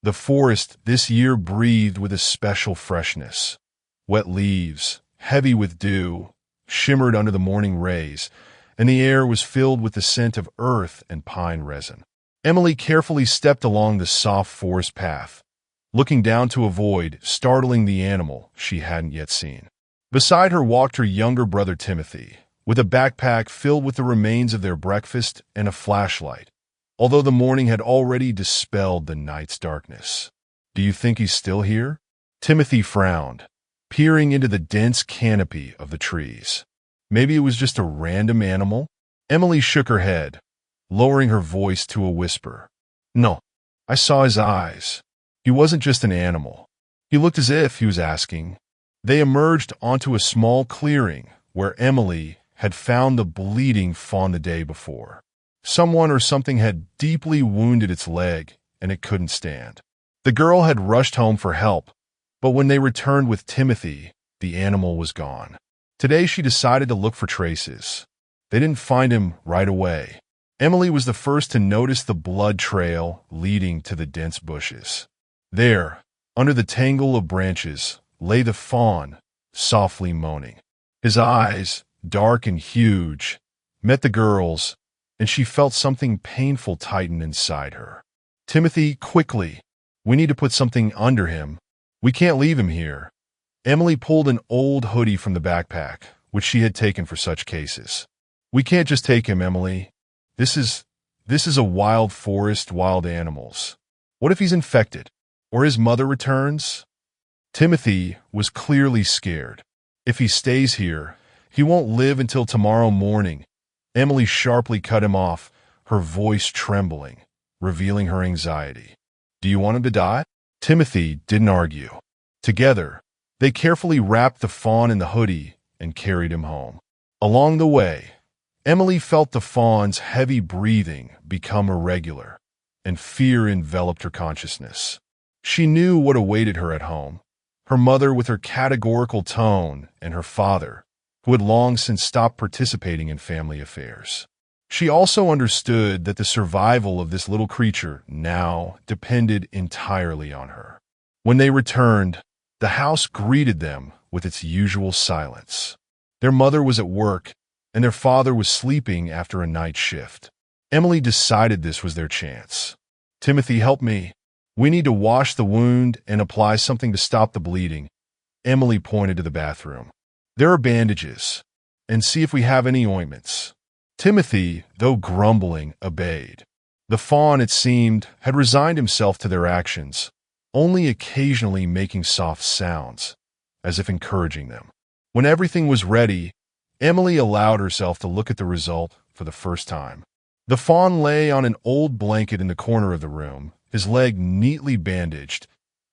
The forest this year breathed with a special freshness. Wet leaves, heavy with dew, shimmered under the morning rays, and the air was filled with the scent of earth and pine resin. Emily carefully stepped along the soft forest path, looking down to avoid startling the animal she hadn't yet seen. Beside her walked her younger brother Timothy, with a backpack filled with the remains of their breakfast and a flashlight, although the morning had already dispelled the night's darkness. "Do you think he's still here?" Timothy frowned, peering into the dense canopy of the trees. Maybe it was just a random animal? Emily shook her head, lowering her voice to a whisper. "No, I saw his eyes. He wasn't just an animal. He looked as if he was asking." They emerged onto a small clearing where Emily had found the bleeding fawn the day before. Someone or something had deeply wounded its leg, and it couldn't stand. The girl had rushed home for help, but when they returned with Timothy, the animal was gone. Today she decided to look for traces. They didn't find him right away. Emily was the first to notice the blood trail leading to the dense bushes. There, under the tangle of branches, lay the fawn, softly moaning. His eyes, dark and huge, met the girl's, and she felt something painful tighten inside her. "Timothy, quickly! We need to put something under him. We can't leave him here." Emily pulled an old hoodie from the backpack, which she had taken for such cases. "We can't just take him, Emily. This is a wild forest, wild animals. What if he's infected? Or his mother returns?" Timothy was clearly scared. "If he stays here, he won't live until tomorrow morning." Emily sharply cut him off, her voice trembling, revealing her anxiety. "Do you want him to die?" Timothy didn't argue. Together, they carefully wrapped the fawn in the hoodie and carried him home. Along the way, Emily felt the fawn's heavy breathing become irregular, and fear enveloped her consciousness. She knew what awaited her at home. Her mother with her categorical tone, and her father, who had long since stopped participating in family affairs. She also understood that the survival of this little creature now depended entirely on her. When they returned, the house greeted them with its usual silence. Their mother was at work, and their father was sleeping after a night shift. Emily decided this was their chance. "Timothy, help me. We need to wash the wound and apply something to stop the bleeding." Emily pointed to the bathroom. "There are bandages, and see if we have any ointments." Timothy, though grumbling, obeyed. The fawn, it seemed, had resigned himself to their actions, only occasionally making soft sounds, as if encouraging them. When everything was ready, Emily allowed herself to look at the result for the first time. The fawn lay on an old blanket in the corner of the room, his leg neatly bandaged,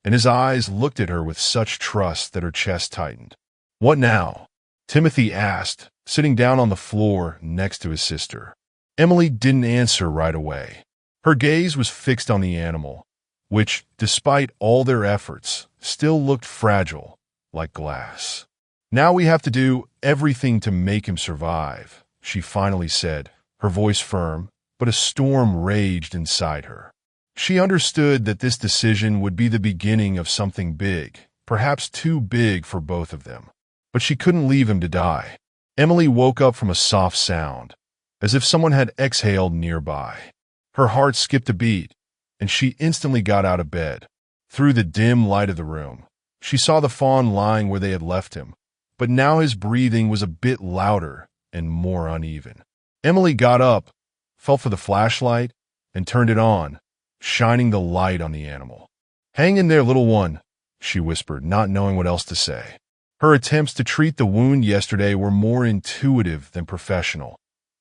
and his eyes looked at her with such trust that her chest tightened. "What now?" Timothy asked, sitting down on the floor next to his sister. Emily didn't answer right away. Her gaze was fixed on the animal, which, despite all their efforts, still looked fragile, like glass. "Now we have to do everything to make him survive," she finally said, her voice firm, but a storm raged inside her. She understood that this decision would be the beginning of something big, perhaps too big for both of them. But she couldn't leave him to die. Emily woke up from a soft sound, as if someone had exhaled nearby. Her heart skipped a beat, and she instantly got out of bed. Through the dim light of the room, she saw the fawn lying where they had left him, but now his breathing was a bit louder and more uneven. Emily got up, felt for the flashlight, and turned it on, shining the light on the animal. "Hang in there, little one," she whispered, not knowing what else to say. Her attempts to treat the wound yesterday were more intuitive than professional,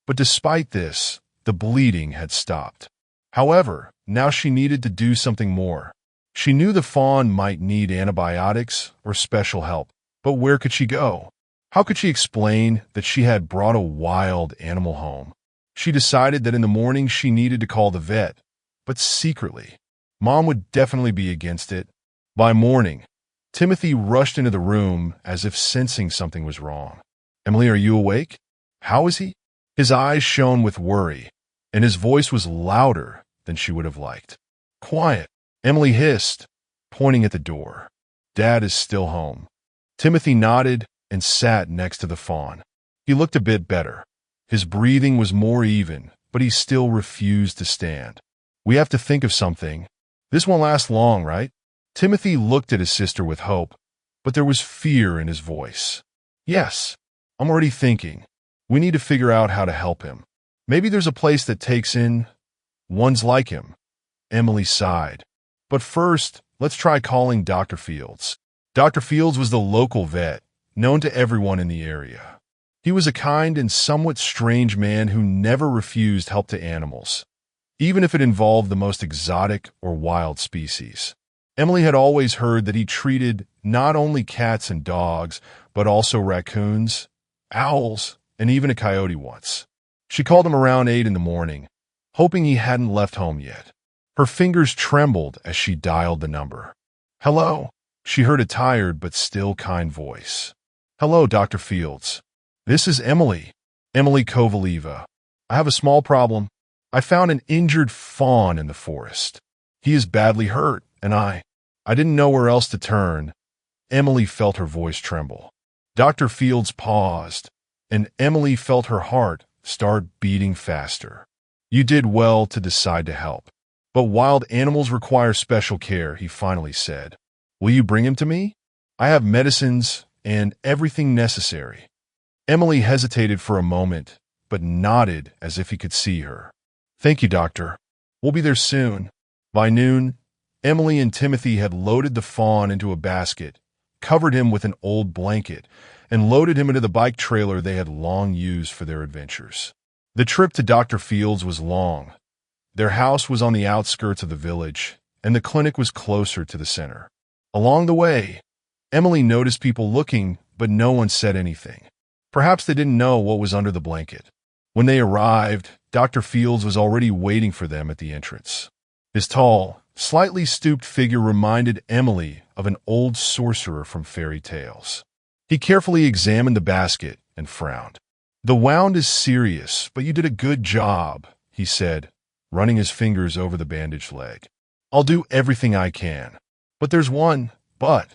but despite this, the bleeding had stopped. However, now she needed to do something more. She knew the fawn might need antibiotics or special help, but where could she go? How could she explain that she had brought a wild animal home? She decided that in the morning she needed to call the vet, but secretly. Mom would definitely be against it. By morning, Timothy rushed into the room as if sensing something was wrong. "Emily, are you awake? How is he?" His eyes shone with worry, and his voice was louder than she would have liked. "Quiet. Emily hissed, pointing at the door. Dad is still home. Timothy nodded and sat next to the fawn. He looked a bit better. His breathing was more even, but he still refused to stand. We have to think of something. This won't last long, right? Timothy looked at his sister with hope, but there was fear in his voice. Yes, I'm already thinking. We need to figure out how to help him. Maybe there's a place that takes in ones like him. Emily sighed. But first, let's try calling Dr. Fields. Dr. Fields was the local vet, known to everyone in the area. He was a kind and somewhat strange man who never refused help to animals, even if it involved the most exotic or wild species. Emily had always heard that he treated not only cats and dogs, but also raccoons, owls, and even a coyote once. She called him around 8 in the morning, hoping he hadn't left home yet. Her fingers trembled as she dialed the number. Hello? She heard a tired but still kind voice. Hello, Dr. Fields. This is Emily. Emily Kovaleva. I have a small problem. I found an injured fawn in the forest. He is badly hurt, and I didn't know where else to turn. Emily felt her voice tremble. Dr. Fields paused, and Emily felt her heart start beating faster. You did well to decide to help. But wild animals require special care, he finally said. Will you bring him to me? I have medicines and everything necessary. Emily hesitated for a moment, but nodded as if he could see her. Thank you, doctor. We'll be there soon. By noon, Emily and Timothy had loaded the fawn into a basket, covered him with an old blanket, and loaded him into the bike trailer they had long used for their adventures. The trip to Dr. Fields was long. Their house was on the outskirts of the village, and the clinic was closer to the center. Along the way, Emily noticed people looking, but no one said anything. Perhaps they didn't know what was under the blanket. When they arrived, Dr. Fields was already waiting for them at the entrance. His tall, slightly stooped figure reminded Emily of an old sorcerer from fairy tales. He carefully examined the basket and frowned. The wound is serious, but you did a good job, he said, running his fingers over the bandaged leg. I'll do everything I can. But there's one but.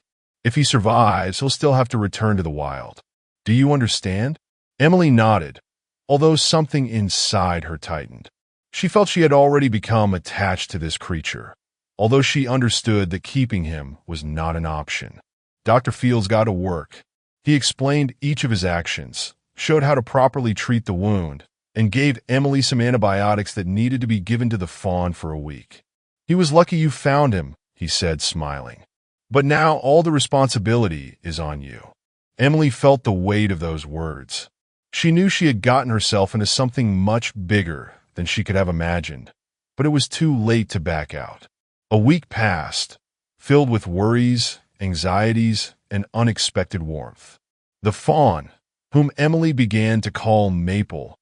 If he survives, he'll still have to return to the wild. Do you understand? Emily nodded, although something inside her tightened. She felt she had already become attached to this creature, although she understood that keeping him was not an option. Dr. Fields got to work. He explained each of his actions, showed how to properly treat the wound, and gave Emily some antibiotics that needed to be given to the fawn for a week. He was lucky you found him, he said, smiling. But now all the responsibility is on you. Emily felt the weight of those words. She knew she had gotten herself into something much bigger than she could have imagined, but it was too late to back out. A week passed, filled with worries, anxieties, and unexpected warmth. The fawn, whom Emily began to call Maple,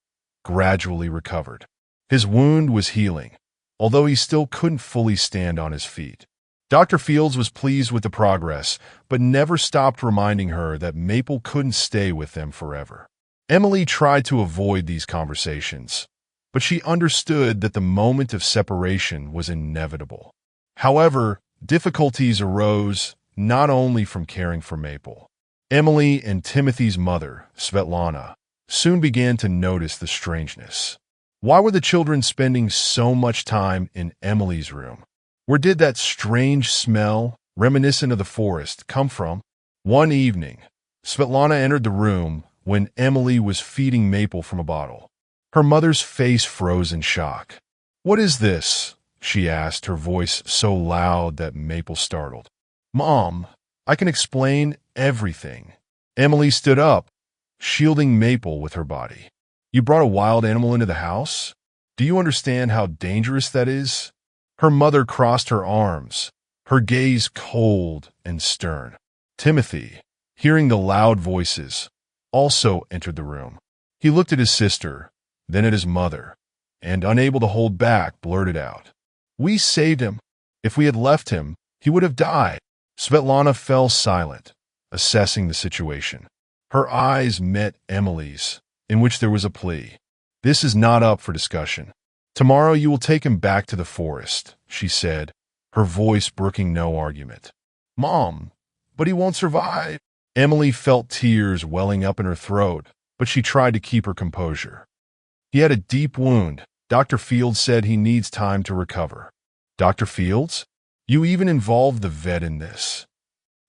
gradually recovered. His wound was healing, although he still couldn't fully stand on his feet. Dr. Fields was pleased with the progress, but never stopped reminding her that Maple couldn't stay with them forever. Emily tried to avoid these conversations, but she understood that the moment of separation was inevitable. However, difficulties arose not only from caring for Maple. Emily and Timothy's mother, Svetlana, soon began to notice the strangeness. Why were the children spending so much time in Emily's room? Where did that strange smell, reminiscent of the forest, come from? One evening, Svetlana entered the room when Emily was feeding Maple from a bottle. Her mother's face froze in shock. "What is this?" she asked, her voice so loud that Maple startled. "Mom, I can explain everything." Emily stood up, shielding Maple with her body. "You brought a wild animal into the house? Do you understand how dangerous that is?" Her mother crossed her arms, her gaze cold and stern. Timothy, hearing the loud voices, also entered the room. He looked at his sister, then at his mother, and, unable to hold back, blurted out, "We saved him. If we had left him, he would have died." Svetlana fell silent, assessing the situation. Her eyes met Emily's, in which there was a plea. "This is not up for discussion. Tomorrow you will take him back to the forest," she said, her voice brooking no argument. "Mom, but he won't survive." Emily felt tears welling up in her throat, but she tried to keep her composure. "He had a deep wound. Dr. Fields said he needs time to recover." "Dr. Fields? You even involved the vet in this."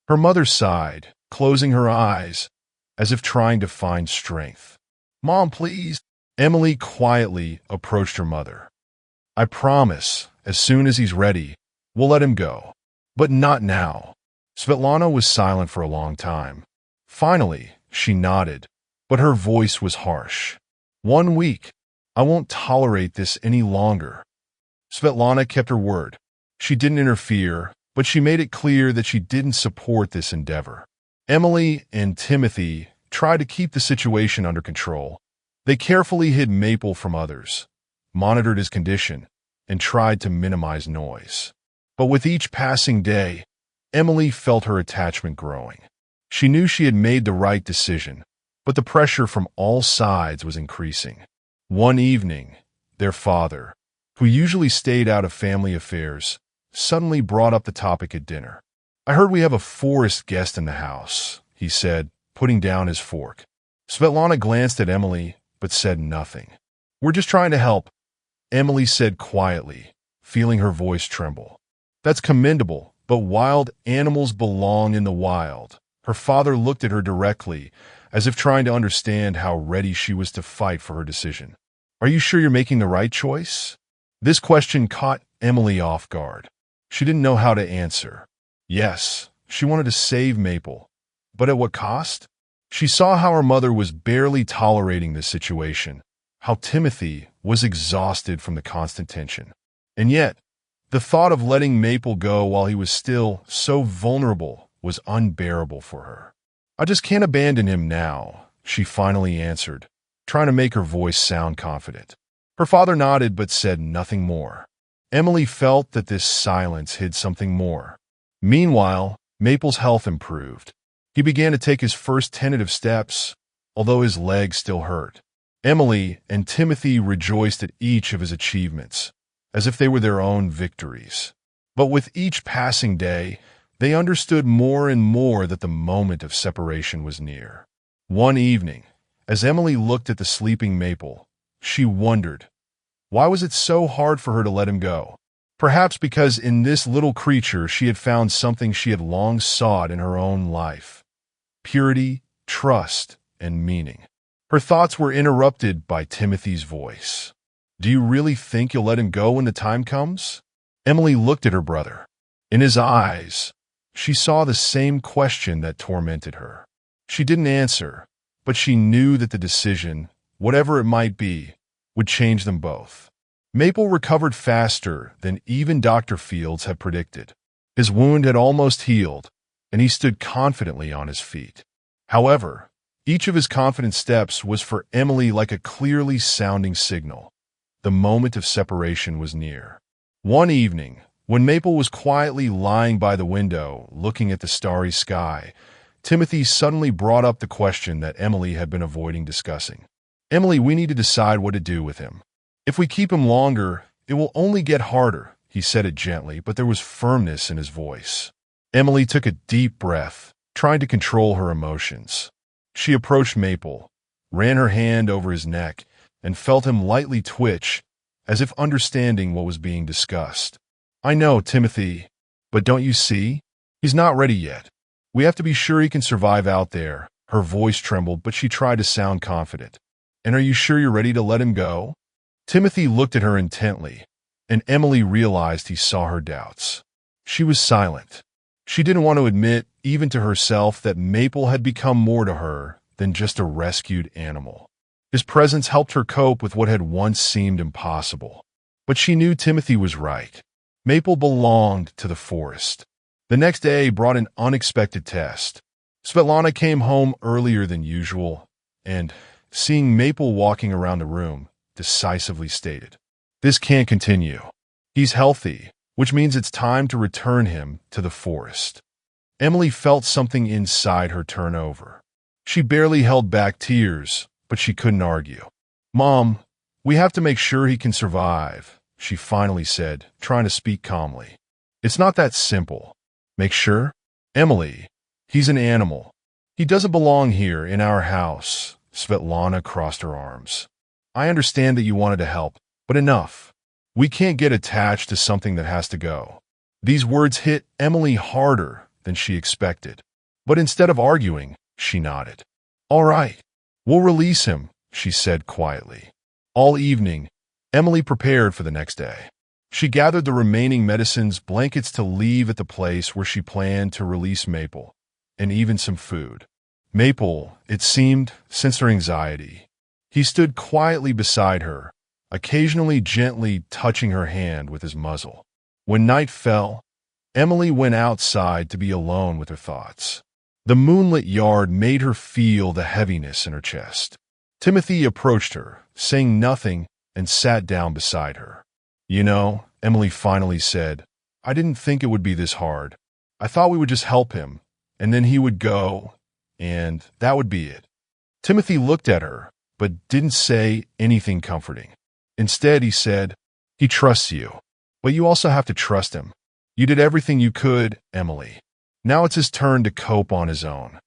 Her mother sighed, closing her eyes, as if trying to find strength. "Mom, please." Emily quietly approached her mother. "I promise, as soon as he's ready, we'll let him go. But not now." Svetlana was silent for a long time. Finally, she nodded, but her voice was harsh. "1 week. I won't tolerate this any longer." Svetlana kept her word. She didn't interfere, but she made it clear that she didn't support this endeavor. Emily and Timothy tried to keep the situation under control. They carefully hid Maple from others, monitored his condition, and tried to minimize noise. But with each passing day, Emily felt her attachment growing. She knew she had made the right decision, but the pressure from all sides was increasing. One evening, their father, who usually stayed out of family affairs, suddenly brought up the topic at dinner. "I heard we have a forest guest in the house," he said, putting down his fork. Svetlana glanced at Emily, but said nothing. "We're just trying to help," Emily said quietly, feeling her voice tremble. "That's commendable, but wild animals belong in the wild." Her father looked at her directly, as if trying to understand how ready she was to fight for her decision. "Are you sure you're making the right choice?" This question caught Emily off guard. She didn't know how to answer. Yes, she wanted to save Maple, but at what cost? She saw how her mother was barely tolerating this situation, how Timothy was exhausted from the constant tension. And yet, the thought of letting Maple go while he was still so vulnerable was unbearable for her. "I just can't abandon him now," she finally answered, trying to make her voice sound confident. Her father nodded but said nothing more. Emily felt that this silence hid something more. Meanwhile, Maple's health improved. He began to take his first tentative steps, although his legs still hurt. Emily and Timothy rejoiced at each of his achievements, as if they were their own victories. But with each passing day, they understood more and more that the moment of separation was near. One evening, as Emily looked at the sleeping Maple, she wondered, why was it so hard for her to let him go? Perhaps because in this little creature she had found something she had long sought in her own life: purity, trust, and meaning. Her thoughts were interrupted by Timothy's voice. "Do you really think you'll let him go when the time comes?" Emily looked at her brother. In his eyes, she saw the same question that tormented her. She didn't answer, but she knew that the decision, whatever it might be, would change them both. Maple recovered faster than even Dr. Fields had predicted. His wound had almost healed, and he stood confidently on his feet. However, each of his confident steps was for Emily like a clearly sounding signal. The moment of separation was near. One evening, when Maple was quietly lying by the window, looking at the starry sky, Timothy suddenly brought up the question that Emily had been avoiding discussing. "Emily, we need to decide what to do with him. If we keep him longer, it will only get harder," he said it gently, but there was firmness in his voice. Emily took a deep breath, trying to control her emotions. She approached Maple, ran her hand over his neck, and felt him lightly twitch, as if understanding what was being discussed. "I know, Timothy, but don't you see? He's not ready yet. We have to be sure he can survive out there." Her voice trembled, but she tried to sound confident. "And are you sure you're ready to let him go?" Timothy looked at her intently, and Emily realized he saw her doubts. She was silent. She didn't want to admit, even to herself, that Maple had become more to her than just a rescued animal. His presence helped her cope with what had once seemed impossible. But she knew Timothy was right. Maple belonged to the forest. The next day brought an unexpected test. Svetlana came home earlier than usual, and, seeing Maple walking around the room, decisively stated, "This can't continue. He's healthy, which means it's time to return him to the forest." Emily felt something inside her turn over. She barely held back tears, but she couldn't argue. "Mom, we have to make sure he can survive," she finally said, trying to speak calmly. It's not that simple. Make sure? Emily, he's an animal. He doesn't belong here in our house. Svetlana crossed her arms. I understand that you wanted to help, but enough. We can't get attached to something that has to go. These words hit Emily harder than she expected. But instead of arguing, she nodded. All right, we'll release him, she said quietly. All evening, Emily prepared for the next day. She gathered the remaining medicines, blankets to leave at the place where she planned to release Maple, and even some food. Maple, it seemed, sensed her anxiety. He stood quietly beside her, occasionally gently touching her hand with his muzzle. When night fell, Emily went outside to be alone with her thoughts. The moonlit yard made her feel the heaviness in her chest. Timothy approached her, saying nothing, and sat down beside her. You know, Emily finally said, I didn't think it would be this hard. I thought we would just help him, and then he would go, and that would be it. Timothy looked at her, but didn't say anything comforting. Instead, he said, he trusts you, but you also have to trust him. You did everything you could, Emily. Now it's his turn to cope on his own.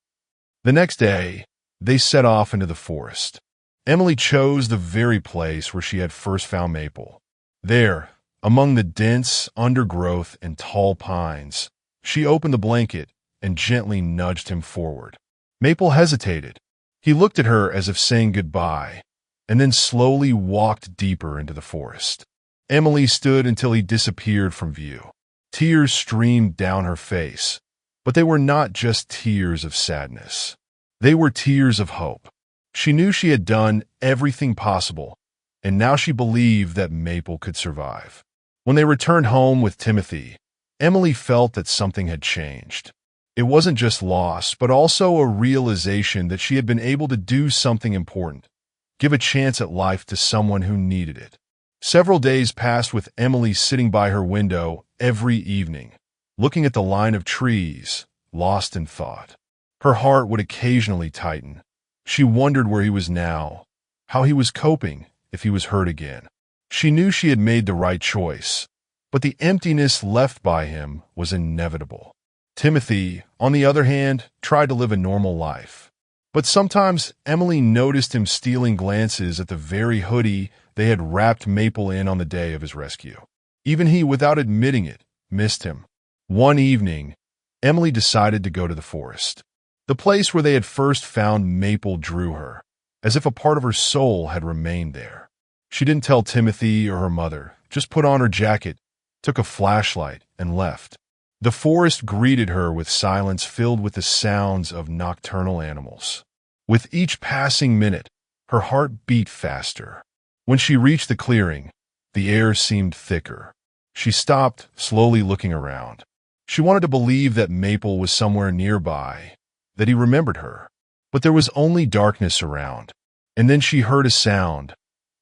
The next day, they set off into the forest. Emily chose the very place where she had first found Maple. There, among the dense undergrowth and tall pines, she opened the blanket and gently nudged him forward. Maple hesitated. He looked at her as if saying goodbye, and then slowly walked deeper into the forest. Emily stood until he disappeared from view. Tears streamed down her face, but they were not just tears of sadness. They were tears of hope. She knew she had done everything possible, and now she believed that Maple could survive. When they returned home with Timothy, Emily felt that something had changed. It wasn't just loss, but also a realization that she had been able to do something important, give a chance at life to someone who needed it. Several days passed with Emily sitting by her window every evening, looking at the line of trees, lost in thought. Her heart would occasionally tighten. She wondered where he was now, how he was coping if he was hurt again. She knew she had made the right choice, but the emptiness left by him was inevitable. Timothy, on the other hand, tried to live a normal life. But sometimes Emily noticed him stealing glances at the very hoodie they had wrapped Maple in on the day of his rescue. Even he, without admitting it, missed him. One evening, Emily decided to go to the forest. The place where they had first found Maple drew her, as if a part of her soul had remained there. She didn't tell Timothy or her mother, just put on her jacket, took a flashlight, and left. The forest greeted her with silence filled with the sounds of nocturnal animals. With each passing minute, her heart beat faster. When she reached the clearing, the air seemed thicker. She stopped, slowly looking around. She wanted to believe that Maple was somewhere nearby, that he remembered her. But there was only darkness around. And then she heard a sound,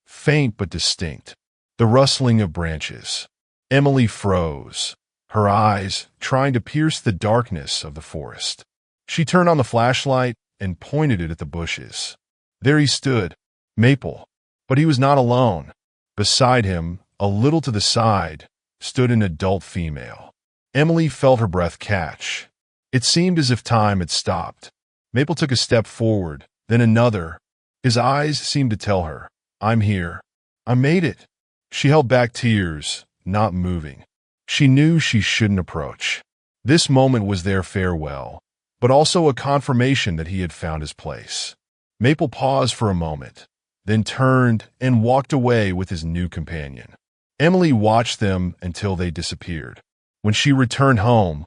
faint but distinct, the rustling of branches. Emily froze, her eyes trying to pierce the darkness of the forest. She turned on the flashlight and pointed it at the bushes. There he stood, Maple. But he was not alone. Beside him, a little to the side, stood an adult female. Emily felt her breath catch. It seemed as if time had stopped. Maple took a step forward, then another. His eyes seemed to tell her, I'm here. I made it. She held back tears, not moving. She knew she shouldn't approach. This moment was their farewell, but also a confirmation that he had found his place. Maple paused for a moment, then turned and walked away with his new companion. Emily watched them until they disappeared. When she returned home,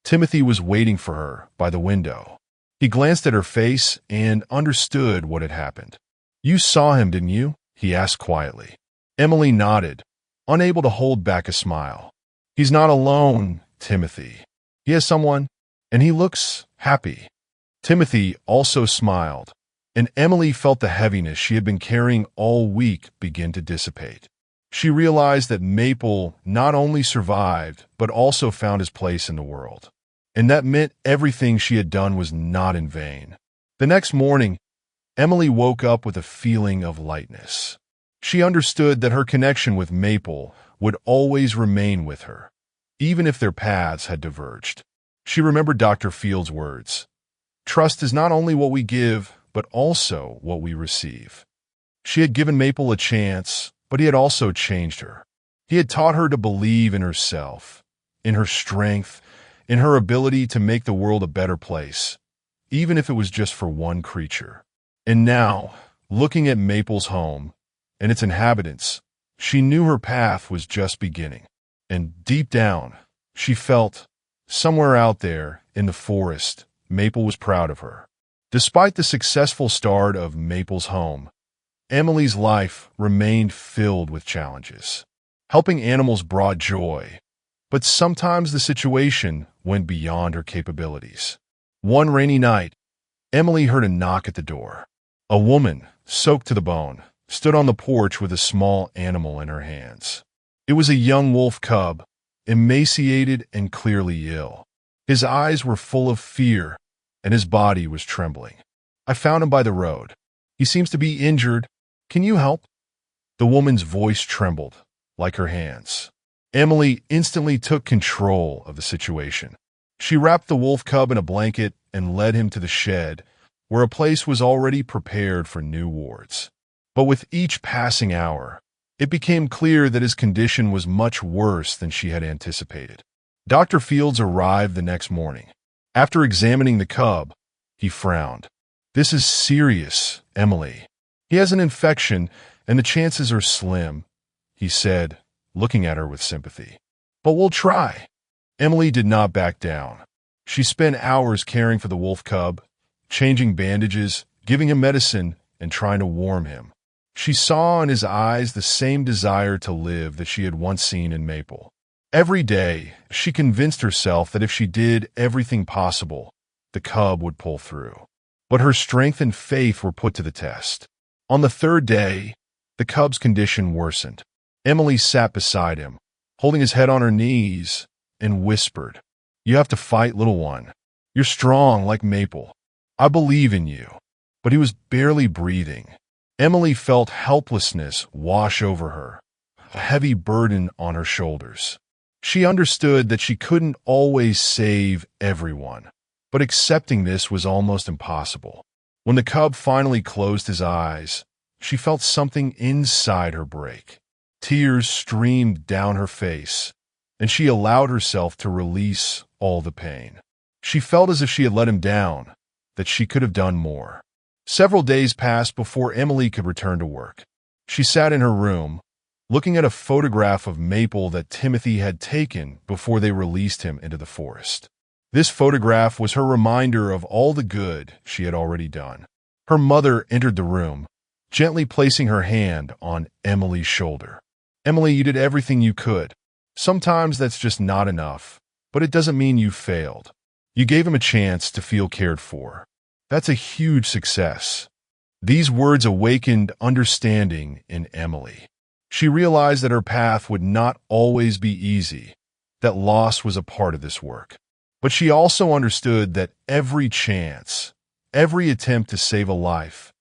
Timothy was waiting for her by the window. He glanced at her face and understood what had happened. You saw him, didn't you? He asked quietly. Emily nodded, unable to hold back a smile. He's not alone, Timothy. He has someone, and he looks happy. Timothy also smiled, and Emily felt the heaviness she had been carrying all week begin to dissipate. She realized that Maple not only survived, but also found his place in the world. And that meant everything she had done was not in vain. The next morning, Emily woke up with a feeling of lightness. She understood that her connection with Maple would always remain with her, even if their paths had diverged. She remembered Dr. Field's words. Trust is not only what we give, but also what we receive. She had given Maple a chance, but he had also changed her. He had taught her to believe in herself, in her strength, in her ability to make the world a better place, even if it was just for one creature. And now, looking at Maple's home and its inhabitants, she knew her path was just beginning. And deep down, she felt, somewhere out there in the forest, Maple was proud of her. Despite the successful start of Maple's home, Emily's life remained filled with challenges. Helping animals brought joy, but sometimes the situation went beyond her capabilities. One rainy night, Emily heard a knock at the door. A woman, soaked to the bone, stood on the porch with a small animal in her hands. It was a young wolf cub, emaciated and clearly ill. His eyes were full of fear, and his body was trembling. I found him by the road. He seems to be injured. Can you help? The woman's voice trembled, like her hands. Emily instantly took control of the situation. She wrapped the wolf cub in a blanket and led him to the shed, where a place was already prepared for new wards. But with each passing hour, it became clear that his condition was much worse than she had anticipated. Dr. Fields arrived the next morning. After examining the cub, he frowned. This is serious, Emily. He has an infection, and the chances are slim, he said, looking at her with sympathy. But we'll try. Emily did not back down. She spent hours caring for the wolf cub, changing bandages, giving him medicine, and trying to warm him. She saw in his eyes the same desire to live that she had once seen in Maple. Every day, she convinced herself that if she did everything possible, the cub would pull through. But her strength and faith were put to the test. On the third day, the cub's condition worsened. Emily sat beside him, holding his head on her knees, and whispered, "You have to fight, little one. You're strong like Maple. I believe in you." But he was barely breathing. Emily felt helplessness wash over her, a heavy burden on her shoulders. She understood that she couldn't always save everyone, but accepting this was almost impossible. When the cub finally closed his eyes, she felt something inside her break. Tears streamed down her face, and she allowed herself to release all the pain. She felt as if she had let him down, that she could have done more. Several days passed before Emily could return to work. She sat in her room, looking at a photograph of Maple that Timothy had taken before they released him into the forest. This photograph was her reminder of all the good she had already done. Her mother entered the room, gently placing her hand on Emily's shoulder. "Emily, you did everything you could. Sometimes that's just not enough, but it doesn't mean you failed. You gave him a chance to feel cared for. That's a huge success." These words awakened understanding in Emily. She realized that her path would not always be easy, that loss was a part of this work. But she also understood that every chance, every attempt to save a life,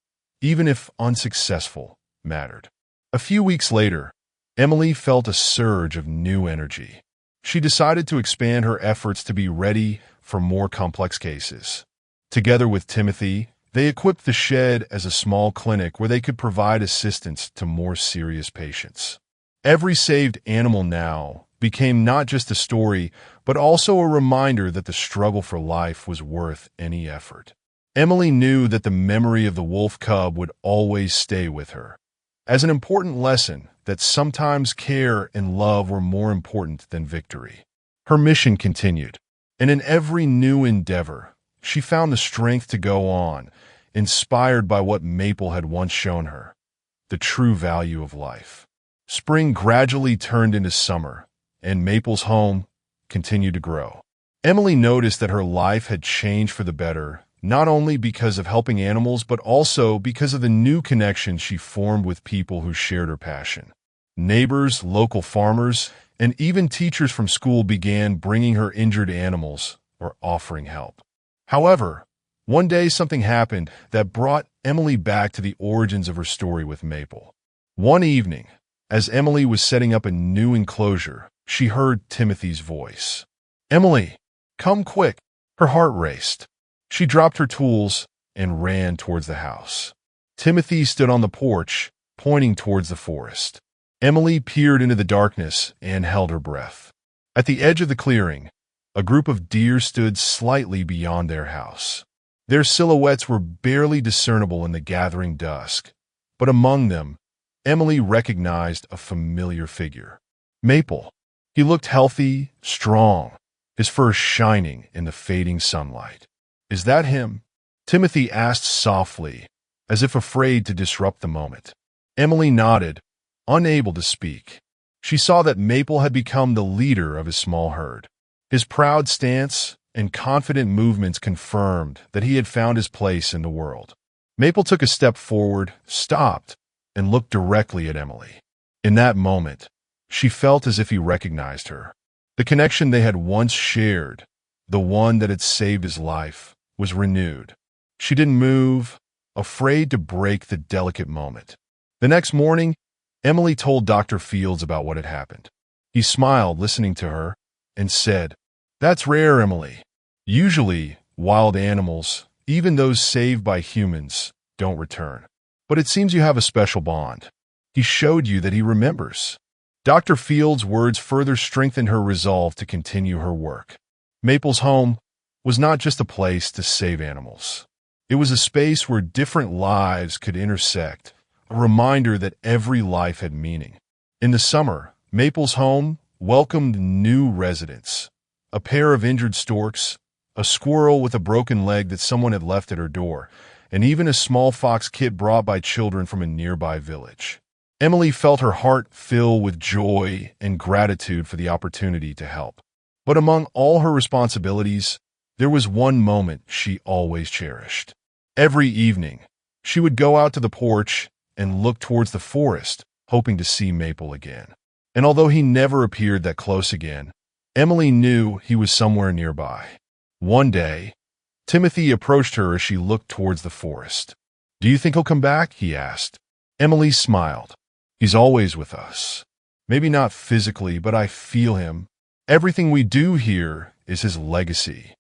even if unsuccessful, mattered. A few weeks later, Emily felt a surge of new energy. She decided to expand her efforts to be ready for more complex cases. Together with Timothy, they equipped the shed as a small clinic where they could provide assistance to more serious patients. Every saved animal now became not just a story, but also a reminder that the struggle for life was worth any effort. Emily knew that the memory of the wolf cub would always stay with her, as an important lesson that sometimes care and love were more important than victory. Her mission continued, and in every new endeavor, she found the strength to go on, inspired by what Maple had once shown her, the true value of life. Spring gradually turned into summer, and Maple's home continued to grow. Emily noticed that her life had changed for the better, not only because of helping animals, but also because of the new connections she formed with people who shared her passion. Neighbors, local farmers, and even teachers from school began bringing her injured animals or offering help. However, one day something happened that brought Emily back to the origins of her story with Maple. One evening, as Emily was setting up a new enclosure, she heard Timothy's voice. "Emily, come quick." Her heart raced. She dropped her tools and ran towards the house. Timothy stood on the porch, pointing towards the forest. Emily peered into the darkness and held her breath. At the edge of the clearing, a group of deer stood slightly beyond their house. Their silhouettes were barely discernible in the gathering dusk, but among them, Emily recognized a familiar figure. Maple. He looked healthy, strong, his fur shining in the fading sunlight. "Is that him?" Timothy asked softly, as if afraid to disrupt the moment. Emily nodded, unable to speak. She saw that Maple had become the leader of his small herd. His proud stance and confident movements confirmed that he had found his place in the world. Maple took a step forward, stopped, and looked directly at Emily. In that moment, she felt as if he recognized her. The connection they had once shared, the one that had saved his life, was renewed. She didn't move, afraid to break the delicate moment. The next morning, Emily told Dr. Fields about what had happened. He smiled, listening to her, and said, "That's rare, Emily. Usually, wild animals, even those saved by humans, don't return. But it seems you have a special bond. He showed you that he remembers." Dr. Fields' words further strengthened her resolve to continue her work. Maple's home was not just a place to save animals. It was a space where different lives could intersect, a reminder that every life had meaning. In the summer, Maple's home welcomed new residents, a pair of injured storks, a squirrel with a broken leg that someone had left at her door, and even a small fox kit brought by children from a nearby village. Emily felt her heart fill with joy and gratitude for the opportunity to help. But among all her responsibilities, there was one moment she always cherished. Every evening, she would go out to the porch and look towards the forest, hoping to see Maple again. And although he never appeared that close again, Emily knew he was somewhere nearby. One day, Timothy approached her as she looked towards the forest. "Do you think he'll come back?" he asked. Emily smiled. "He's always with us. Maybe not physically, but I feel him. Everything we do here is his legacy."